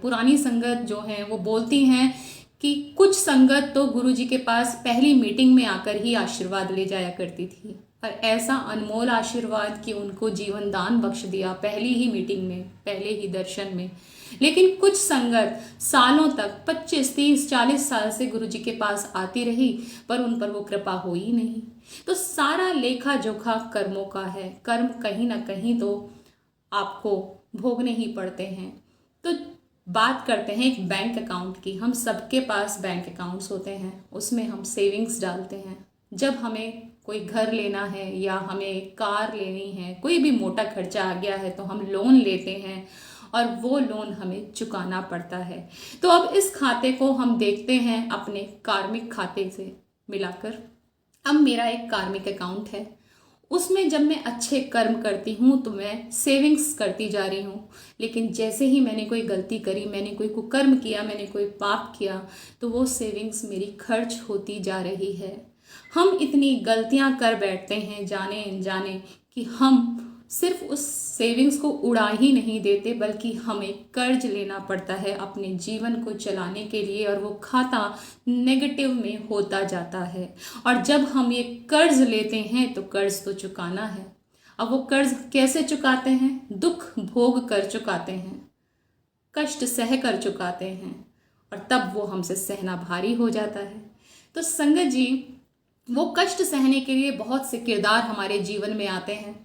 पुरानी संगत जो है वो बोलती हैं कि कुछ संगत तो गुरुजी के पास पहली मीटिंग में आकर ही आशीर्वाद ले जाया करती थी, पर ऐसा अनमोल आशीर्वाद कि उनको जीवन दान बख्श दिया पहली ही मीटिंग में, पहले ही दर्शन में। लेकिन कुछ संगत सालों तक 25, 30, 40 साल से गुरुजी के पास आती रही, पर उन पर वो कृपा हुई नहीं। तो सारा लेखा जोखा कर्मों का है। कर्म कहीं ना कहीं तो आपको भोगने ही पड़ते हैं। तो बात करते हैं एक बैंक अकाउंट की। हम सबके पास बैंक अकाउंट्स होते हैं, उसमें हम सेविंग्स डालते हैं। जब हमें कोई घर लेना है या हमें कार लेनी है, कोई भी मोटा खर्चा आ गया है, तो हम लोन लेते हैं और वो लोन हमें चुकाना पड़ता है। तो अब इस खाते को हम देखते हैं अपने कार्मिक खाते से मिलाकर। अब मेरा एक कार्मिक अकाउंट है, उसमें जब मैं अच्छे कर्म करती हूँ तो मैं सेविंग्स करती जा रही हूँ। लेकिन जैसे ही मैंने कोई गलती करी, मैंने कोई कुकर्म किया, मैंने कोई पाप किया, तो वो सेविंग्स मेरी खर्च होती जा रही है। हम इतनी गलतियां कर बैठते हैं जाने अनजाने कि हम सिर्फ उस सेविंग्स को उड़ा ही नहीं देते, बल्कि हमें कर्ज लेना पड़ता है अपने जीवन को चलाने के लिए, और वो खाता नेगेटिव में होता जाता है। और जब हम ये कर्ज लेते हैं तो कर्ज तो चुकाना है। अब वो कर्ज कैसे चुकाते हैं? दुख भोग कर चुकाते हैं, कष्ट सह कर चुकाते हैं, और तब वो हमसे सहना भारी हो जाता है। तो संगत जी, वो कष्ट सहने के लिए बहुत से किरदार हमारे जीवन में आते हैं,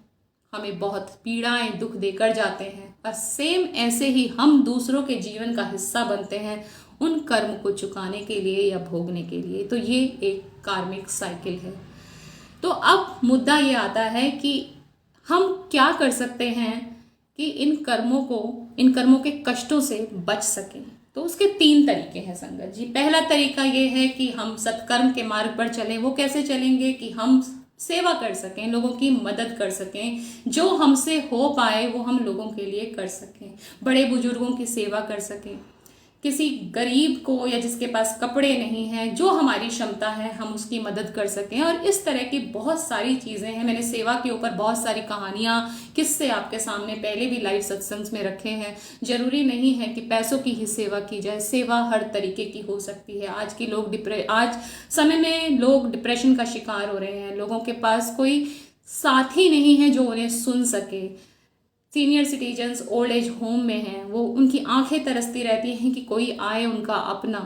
हमें बहुत पीड़ाएं दुख देकर जाते हैं, और सेम ऐसे ही हम दूसरों के जीवन का हिस्सा बनते हैं उन कर्म को चुकाने के लिए या भोगने के लिए। तो ये एक कार्मिक साइकिल है। तो अब मुद्दा ये आता है कि हम क्या कर सकते हैं कि इन कर्मों के कष्टों से बच सकें। तो उसके 3 तरीके हैं संगत जी। पहला तरीका ये है कि हम सत्कर्म के मार्ग पर चलें। वो कैसे चलेंगे कि हम सेवा कर सकें, लोगों की मदद कर सकें, जो हमसे हो पाए वो हम लोगों के लिए कर सकें। बड़े बुजुर्गों की सेवा कर सकें, किसी गरीब को या जिसके पास कपड़े नहीं हैं, जो हमारी क्षमता है हम उसकी मदद कर सकें। और इस तरह की बहुत सारी चीज़ें हैं। मैंने सेवा के ऊपर बहुत सारी कहानियाँ, किस्से आपके सामने पहले भी लाइव सत्संग में रखे हैं। जरूरी नहीं है कि पैसों की ही सेवा की जाए, सेवा हर तरीके की हो सकती है। आज समय में लोग डिप्रेशन का शिकार हो रहे हैं, लोगों के पास कोई साथी नहीं है जो उन्हें सुन सके। Senior citizens old age home में हैं, वो उनकी आंखें तरसती रहती हैं कि कोई आए उनका अपना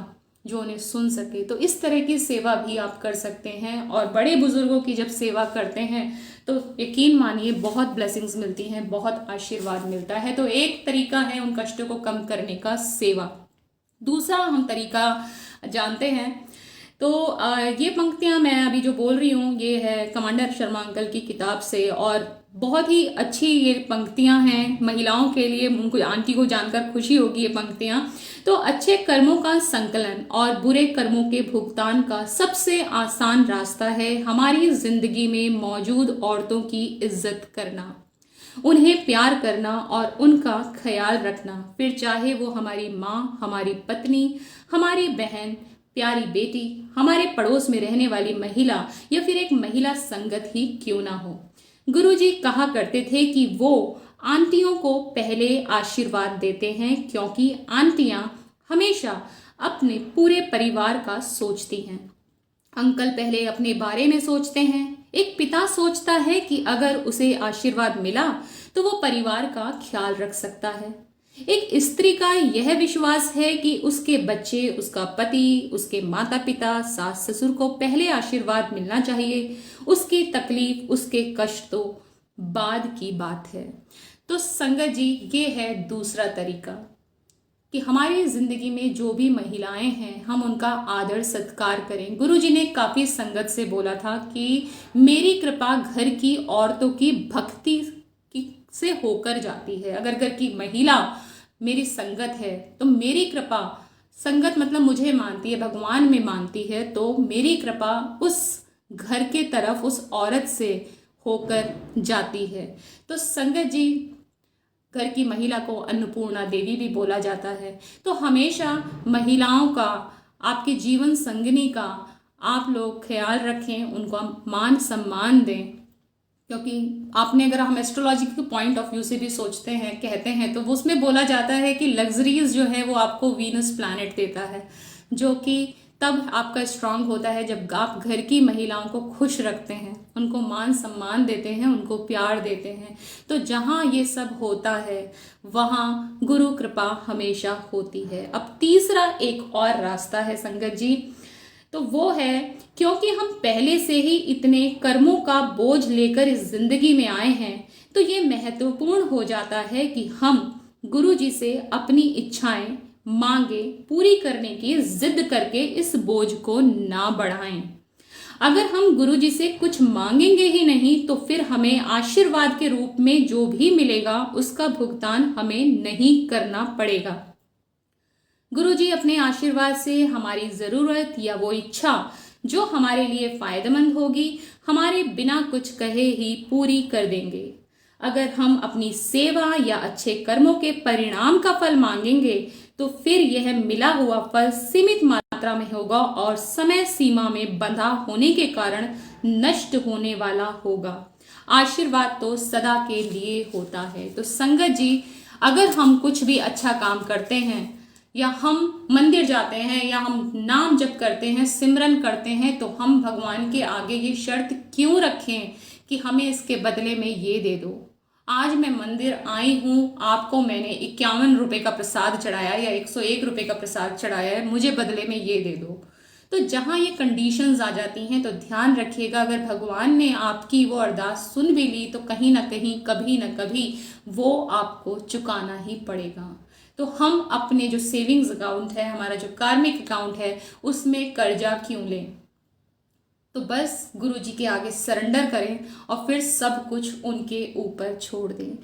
जो उन्हें सुन सके। तो इस तरह की सेवा भी आप कर सकते हैं। और बड़े बुजुर्गों की जब सेवा करते हैं तो यकीन मानिए बहुत ब्लेसिंग्स मिलती हैं, बहुत आशीर्वाद मिलता है। तो एक तरीका है उन कष्टों को कम करने का, सेवा। दूसरा हम तरीका जानते हैं। तो ये पंक्तियां मैं अभी जो बोल रही हूँ ये है कमांडर शर्मा अंकल की किताब से, और बहुत ही अच्छी ये पंक्तियां हैं महिलाओं के लिए। उनको, आंटी को जानकर खुशी होगी ये पंक्तियां। तो अच्छे कर्मों का संकलन और बुरे कर्मों के भुगतान का सबसे आसान रास्ता है हमारी जिंदगी में मौजूद औरतों की इज्जत करना, उन्हें प्यार करना और उनका ख्याल रखना। फिर चाहे वो हमारी माँ, हमारी पत्नी, हमारी बहन, प्यारी बेटी, हमारे पड़ोस में रहने वाली महिला या फिर एक महिला संगत ही क्यों ना हो। गुरुजी कहा करते थे कि वो आंटियों को पहले आशीर्वाद देते हैं, क्योंकि आंटियां हमेशा अपने पूरे परिवार का सोचती हैं। अंकल पहले अपने बारे में सोचते हैं। एक पिता सोचता है कि अगर उसे आशीर्वाद मिला तो वो परिवार का ख्याल रख सकता है। एक स्त्री का यह विश्वास है कि उसके बच्चे, उसका पति, उसके माता पिता, सास ससुर को पहले आशीर्वाद मिलना चाहिए। उसकी तकलीफ, उसके कष्ट तो बाद की बात है। तो संगत जी, ये है दूसरा तरीका कि हमारी जिंदगी में जो भी महिलाएं हैं हम उनका आदर सत्कार करें। गुरुजी ने काफी संगत से बोला था कि मेरी कृपा घर की औरतों की भक्ति से होकर जाती है। अगर घर की महिला मेरी संगत है तो मेरी कृपा, संगत मतलब मुझे मानती है, भगवान में मानती है, तो मेरी कृपा उस घर के तरफ उस औरत से होकर जाती है। तो संगत जी, घर की महिला को अन्नपूर्णा देवी भी बोला जाता है। तो हमेशा महिलाओं का, आपके जीवन संगिनी का आप लोग ख्याल रखें, उनको मान सम्मान दें। क्योंकि आपने, अगर हम एस्ट्रोलॉजी के पॉइंट ऑफ व्यू से भी सोचते हैं, कहते हैं, तो वो उसमें बोला जाता है कि लग्जरीज जो है वो आपको वीनस प्लैनेट देता है, जो कि तब आपका स्ट्रांग होता है जब आप घर की महिलाओं को खुश रखते हैं, उनको मान सम्मान देते हैं, उनको प्यार देते हैं। तो जहाँ ये सब होता है वहाँ गुरु कृपा हमेशा होती है। अब तीसरा एक और रास्ता है संगत जी, तो वो है, क्योंकि हम पहले से ही इतने कर्मों का बोझ लेकर इस जिंदगी में आए हैं, तो ये महत्वपूर्ण हो जाता है कि हम गुरु जी से अपनी इच्छाएं मांगे पूरी करने की जिद करके इस बोझ को ना बढ़ाएं। अगर हम गुरु जी से कुछ मांगेंगे ही नहीं तो फिर हमें आशीर्वाद के रूप में जो भी मिलेगा उसका भुगतान हमें नहीं करना पड़ेगा। गुरु जी अपने आशीर्वाद से हमारी जरूरत या वो इच्छा जो हमारे लिए फायदेमंद होगी, हमारे बिना कुछ कहे ही पूरी कर देंगे। अगर हम अपनी सेवा या अच्छे कर्मों के परिणाम का फल मांगेंगे तो फिर यह मिला हुआ फल सीमित मात्रा में होगा और समय सीमा में बंधा होने के कारण नष्ट होने वाला होगा। आशीर्वाद तो सदा के लिए होता है। तो संगत जी, अगर हम कुछ भी अच्छा काम करते हैं या हम मंदिर जाते हैं या हम नाम जप करते हैं, सिमरन करते हैं, तो हम भगवान के आगे ये शर्त क्यों रखें कि हमें इसके बदले में ये दे दो। आज मैं मंदिर आई हूँ, आपको मैंने 51 रुपए का प्रसाद चढ़ाया या 101 रुपए का प्रसाद चढ़ाया है, मुझे बदले में ये दे दो। तो जहाँ ये कंडीशंस आ जाती हैं तो ध्यान रखिएगा, अगर भगवान ने आपकी वो अरदास सुन भी ली तो कहीं ना कहीं कभी ना कभी वो आपको चुकाना ही पड़ेगा। तो हम अपने जो सेविंग्स अकाउंट है, हमारा जो कार्मिक अकाउंट है, उसमें कर्जा क्यों लें। तो बस गुरु जी के आगे सरेंडर करें और फिर सब कुछ उनके ऊपर छोड़ दें।